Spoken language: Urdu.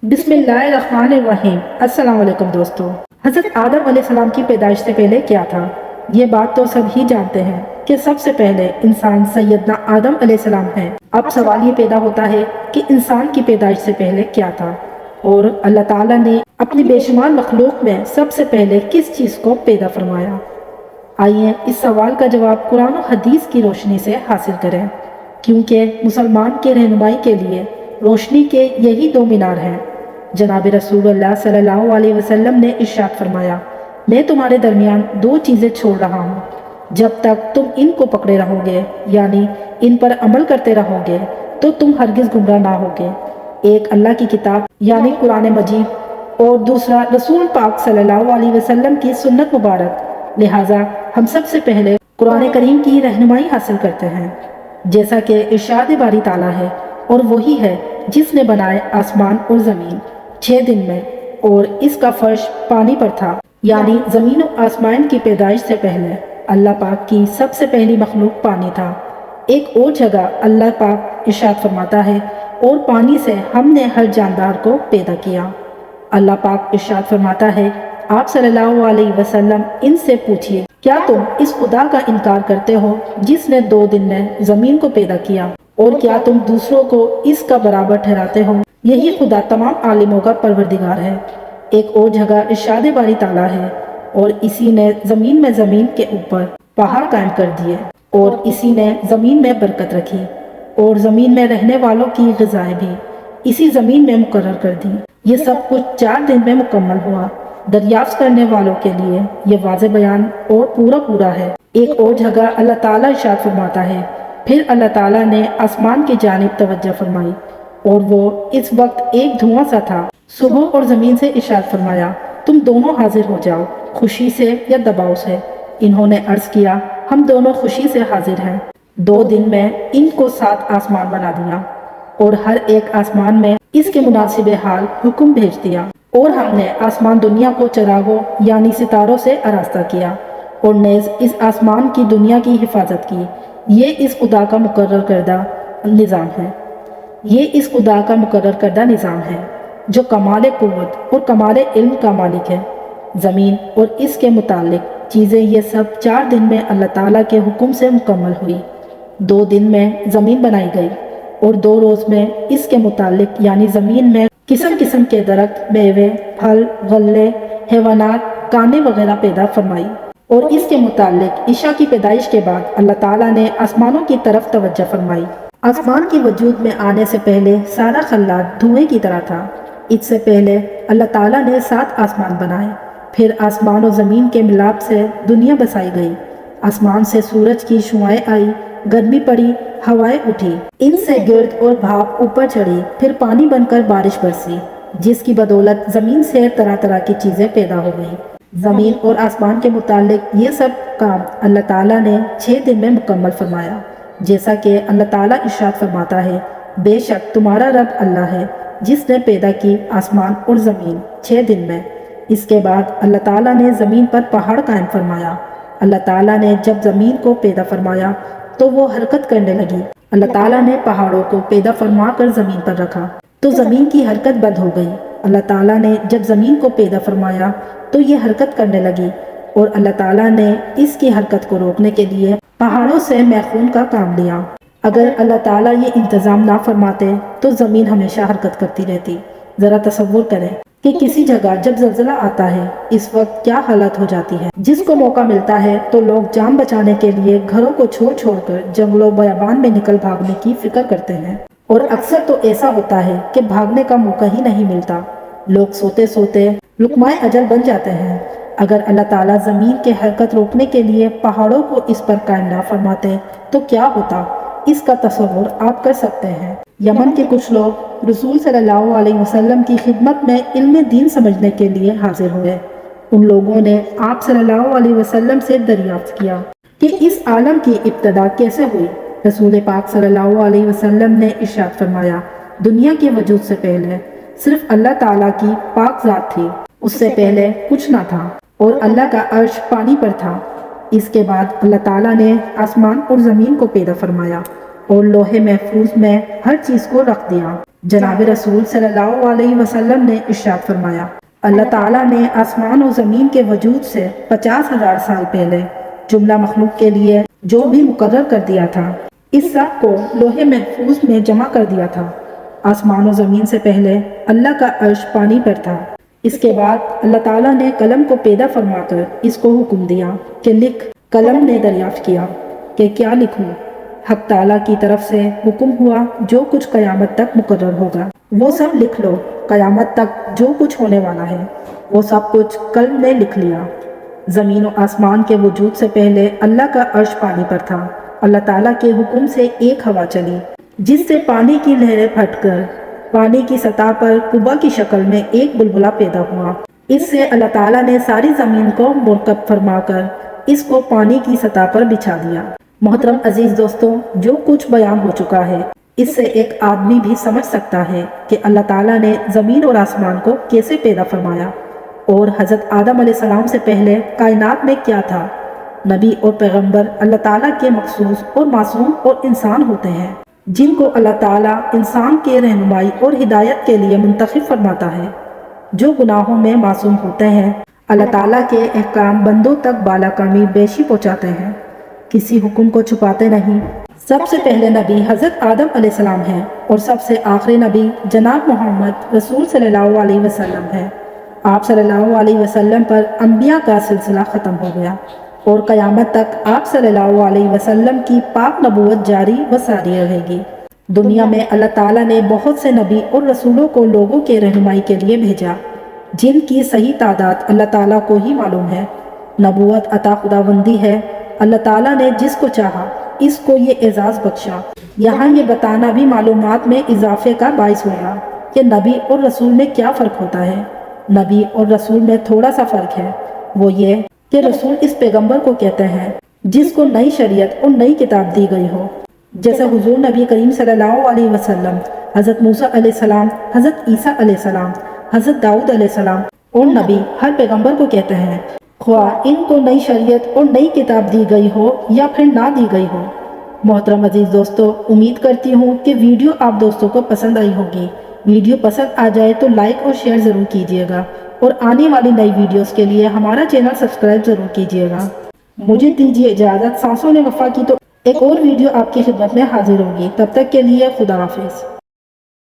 بسم اللہ الرحمن الرحیم۔ السلام علیکم دوستو۔ حضرت آدم علیہ السلام کی پیدائش سے پہلے کیا تھا؟ یہ بات تو سب ہی جانتے ہیں کہ سب سے پہلے انسان سیدنا آدم علیہ السلام ہے۔ اب سوال یہ پیدا ہوتا ہے کہ انسان کی پیدائش سے پہلے کیا تھا، اور اللہ تعالیٰ نے اپنی بے شمار مخلوق میں سب سے پہلے کس چیز کو پیدا فرمایا؟ آئیے اس سوال کا جواب قرآن و حدیث کی روشنی سے حاصل کریں، کیونکہ مسلمان کے رہنمائی کے لیے روشنی کے یہی دو مینار ہیں۔ جناب رسول اللہ صلی اللہ علیہ وسلم نے ارشاد فرمایا، میں تمہارے درمیان دو چیزیں چھوڑ رہا ہوں، جب تک تم ان کو پکڑے رہو گے، یعنی ان پر عمل کرتے رہو گے، تو تم ہرگز گمراہ نہ ہوگے۔ ایک اللہ کی کتاب یعنی قرآن مجید، اور دوسرا رسول پاک صلی اللہ علیہ وسلم کی سنت مبارک۔ لہٰذا ہم سب سے پہلے قرآن کریم کی رہنمائی حاصل کرتے ہیں، جیسا کہ ارشاد باری تعالیٰ ہے، اور وہی ہے جس نے بنائے آسمان اور زمین 6 دن میں، اور اس کا فرش پانی پر تھا، یعنی زمین و آسمان کی پیدائش سے پہلے اللہ پاک کی سب سے پہلی مخلوق پانی تھا۔ ایک اور جگہ اللہ پاک ارشاد فرماتا ہے، اور پانی سے ہم نے ہر جاندار کو پیدا کیا۔ اللہ پاک ارشاد فرماتا ہے، آپ صلی اللہ علیہ وسلم ان سے پوچھئے، کیا تم اس خدا کا انکار کرتے ہو جس نے 2 دن میں زمین کو پیدا کیا، اور کیا تم دوسروں کو اس کا برابر ٹھہراتے ہو؟ یہی خدا تمام عالموں کا پروردگار ہے۔ ایک اور جگہ ارشاد باری تعالیٰ ہے، اور اسی نے زمین میں زمین کے اوپر پہاڑ قائم کر دیے، اور اسی نے زمین میں برکت رکھی، اور زمین میں رہنے والوں کی غذائیں بھی اسی زمین میں مقرر کر دی۔ یہ سب کچھ 4 دن میں مکمل ہوا۔ دریافت کرنے والوں کے لیے یہ واضح بیان اور پورا ہے۔ ایک اور جگہ اللہ تعالیٰ ارشاد فرماتا ہے، پھر اللہ تعالیٰ نے آسمان کی جانب توجہ فرمائی، اور وہ اس وقت ایک دھواں سا تھا۔ صبح اور زمین سے ارشاد فرمایا، تم دونوں حاضر ہو جاؤ، خوشی سے یا دباؤ سے۔ انہوں نے عرض کیا، ہم دونوں خوشی سے حاضر ہیں۔ 2 دن میں ان کو 7 آسمان بنا دیا، اور ہر ایک آسمان میں اس کے مناسب حال حکم بھیج دیا، اور ہم نے آسمان دنیا کو چراغوں یعنی ستاروں سے آراستہ کیا، اور نیز اس آسمان کی دنیا کی حفاظت کی۔ یہ اس خدا کا مقرر کردہ نظام ہے جو کمال قوت اور کمال علم کا مالک ہے۔ زمین اور اس کے متعلق چیزیں یہ سب 4 دن میں اللہ تعالیٰ کے حکم سے مکمل ہوئی۔ 2 دن میں زمین بنائی گئی، اور 2 روز میں اس کے متعلق یعنی زمین میں قسم قسم کے درخت، میوے، پھل، غلے، حیوانات، کانے وغیرہ پیدا فرمائی۔ اور اس کے متعلق عشاء کی پیدائش کے بعد اللہ تعالیٰ نے آسمانوں کی طرف توجہ فرمائی۔ آسمان کی وجود میں آنے سے پہلے سارا خلات دھوئیں کی طرح تھا۔ اس سے پہلے اللہ تعالیٰ نے 7 آسمان بنائے، پھر آسمان و زمین کے ملاپ سے دنیا بسائی گئی۔ آسمان سے سورج کی شعاعیں آئی، گرمی پڑی، ہوائیں اٹھی، ان سے گرد اور بھاپ اوپر چڑھی، پھر پانی بن کر بارش برسی، جس کی بدولت زمین سے طرح طرح کی چیزیں پیدا ہو گئیں۔ زمین اور آسمان کے متعلق یہ سب کام اللہ تعالیٰ نے 6 دن میں مکمل فرمایا، جیسا کہ اللہ تعالیٰ ارشاد فرماتا ہے، بے شک تمہارا رب اللہ ہے جس نے پیدا کی آسمان اور زمین 6 دن میں۔ اس کے بعد اللہ تعالیٰ نے زمین پر پہاڑ قائم فرمایا۔ اللہ تعالیٰ نے جب زمین کو پیدا فرمایا تو وہ حرکت کرنے لگی۔ اللہ تعالیٰ نے پہاڑوں کو پیدا فرما کر زمین پر رکھا تو زمین کی حرکت بند ہو گئی۔ اللہ تعالیٰ نے جب زمین کو پیدا فرمایا تو یہ حرکت کرنے لگی، اور اللہ تعالیٰ نے اس کی حرکت کو روکنے کے لیے پہاڑوں سے میخون کا کام لیا۔ اگر اللہ تعالیٰ یہ انتظام نہ فرماتے تو زمین ہمیشہ حرکت کرتی رہتی۔ ذرا تصور کریں کہ کسی جگہ جب زلزلہ آتا ہے اس وقت کیا حالت ہو جاتی ہے۔ جس کو موقع ملتا ہے تو لوگ جان بچانے کے لیے گھروں کو چھوڑ کر جنگلوں بیابان میں نکل بھاگنے کی فکر کرتے ہیں، اور اکثر تو ایسا ہوتا ہے کہ بھاگنے کا موقع ہی نہیں ملتا۔ لوگ سوتے سوتے لقمۂ اجل بن جاتے ہیں۔ اگر اللہ تعالیٰ زمین کے حرکت روکنے کے لیے پہاڑوں کو اس پر قائم نہ فرماتے تو کیا ہوتا، اس کا تصور آپ کر سکتے ہیں۔ یمن کے کچھ لوگ رسول صلی اللہ علیہ وسلم کی خدمت میں علم دین سمجھنے کے لیے حاضر ہوئے۔ ان لوگوں نے آپ صلی اللہ علیہ وسلم سے دریافت کیا کہ اس عالم کی ابتدا کیسے ہوئی۔ رسول پاک صلی اللہ علیہ وسلم نے ارشاد فرمایا، دنیا کے وجود سے پہلے صرف اللہ تعالیٰ کی پاک ذات تھی، اس سے پہلے کچھ نہ تھا، اور اللہ کا عرش پانی پر تھا۔ اس کے بعد اللہ تعالیٰ نے آسمان اور زمین کو پیدا فرمایا، اور لوح محفوظ میں ہر چیز کو رکھ دیا۔ جناب رسول صلی اللہ علیہ وسلم نے ارشاد فرمایا، اللہ تعالیٰ نے آسمان و زمین کے وجود سے 50,000 سال پہلے جملہ مخلوق کے لیے جو بھی مقرر کر دیا تھا، اس سب کو لوح محفوظ میں جمع کر دیا تھا۔ آسمان و زمین سے پہلے اللہ کا عرش پانی پر تھا۔ اس کے بعد اللہ تعالیٰ نے قلم کو پیدا فرما کر اس کو حکم دیا کہ لکھ۔ قلم نے دریافت کیا کہ کیا لکھوں؟ حق تعالیٰ کی طرف سے حکم ہوا، جو کچھ قیامت تک مقرر ہوگا وہ سب لکھ لو۔ قیامت تک جو کچھ ہونے والا ہے وہ سب کچھ قلم نے لکھ لیا۔ زمین و آسمان کے وجود سے پہلے اللہ کا عرش پانی پر تھا۔ اللہ تعالیٰ کے حکم سے ایک ہوا چلی جس سے پانی کی لہریں پھٹ کر پانی کی سطح پر قبہ کی شکل میں ایک بلبلا پیدا ہوا۔ اس سے اللہ تعالیٰ نے ساری زمین کو مرکب فرما کر اس کو پانی کی سطح پر بچھا دیا۔ محترم عزیز دوستوں، جو کچھ بیان ہو چکا ہے اس سے ایک آدمی بھی سمجھ سکتا ہے کہ اللہ تعالیٰ نے زمین اور آسمان کو کیسے پیدا فرمایا اور حضرت آدم علیہ السلام سے پہلے کائنات میں کیا تھا۔ نبی اور پیغمبر اللہ تعالیٰ کے مخصوص اور معصوم اور انسان ہوتے ہیں جن کو اللہ تعالیٰ انسان کے رہنمائی اور ہدایت کے لیے منتخب فرماتا ہے۔ جو گناہوں میں معصوم ہوتے ہیں، اللہ تعالیٰ کے احکام بندوں تک بالا کامی بیشی پہنچاتے ہیں، کسی حکم کو چھپاتے نہیں۔ سب سے پہلے نبی حضرت آدم علیہ السلام ہیں اور سب سے آخری نبی جناب محمد رسول صلی اللہ علیہ وسلم ہے۔ آپ صلی اللہ علیہ وسلم پر انبیاء کا سلسلہ ختم ہو گیا اور قیامت تک آپ صلی اللہ علیہ وسلم کی پاک نبوت جاری و ساری رہے گی۔ دنیا میں اللہ تعالیٰ نے بہت سے نبی اور رسولوں کو لوگوں کے رہنمائی کے لیے بھیجا، جن کی صحیح تعداد اللہ تعالیٰ کو ہی معلوم ہے۔ نبوت عطا خداوندی ہے، اللہ تعالیٰ نے جس کو چاہا اس کو یہ اعزاز بخشا۔ یہاں یہ بتانا بھی معلومات میں اضافے کا باعث ہوگا کہ نبی اور رسول میں کیا فرق ہوتا ہے۔ نبی اور رسول میں تھوڑا سا فرق ہے، وہ یہ کہ رسول اس پیغمبر کو کہتے ہیں جس کو نئی شریعت اور نئی کتاب دی گئی ہو، جیسے حضور نبی کریم صلی اللہ علیہ وسلم، حضرت موسیٰ علیہ السلام، حضرت عیسیٰ علیہ السلام، حضرت داؤد علیہ السلام، اور نبی ہر پیغمبر کو کہتے ہیں، خواہ ان کو نئی شریعت اور نئی کتاب دی گئی ہو یا پھر نہ دی گئی ہو۔ محترم عزیز دوستو، امید کرتی ہوں کہ ویڈیو آپ دوستوں کو پسند آئی ہوگی۔ ویڈیو پسند آ جائے تو لائک اور شیئر ضرور کیجیے گا اور آنے والی نئی ویڈیوز کے لیے ہمارا چینل سبسکرائب ضرور کیجیے گا۔ مجھے دیجیے اجازت، سانسوں نے وفا کی تو ایک اور ویڈیو آپ کی خدمت میں حاضر ہوگی۔ تب تک کے لیے خدا حافظ۔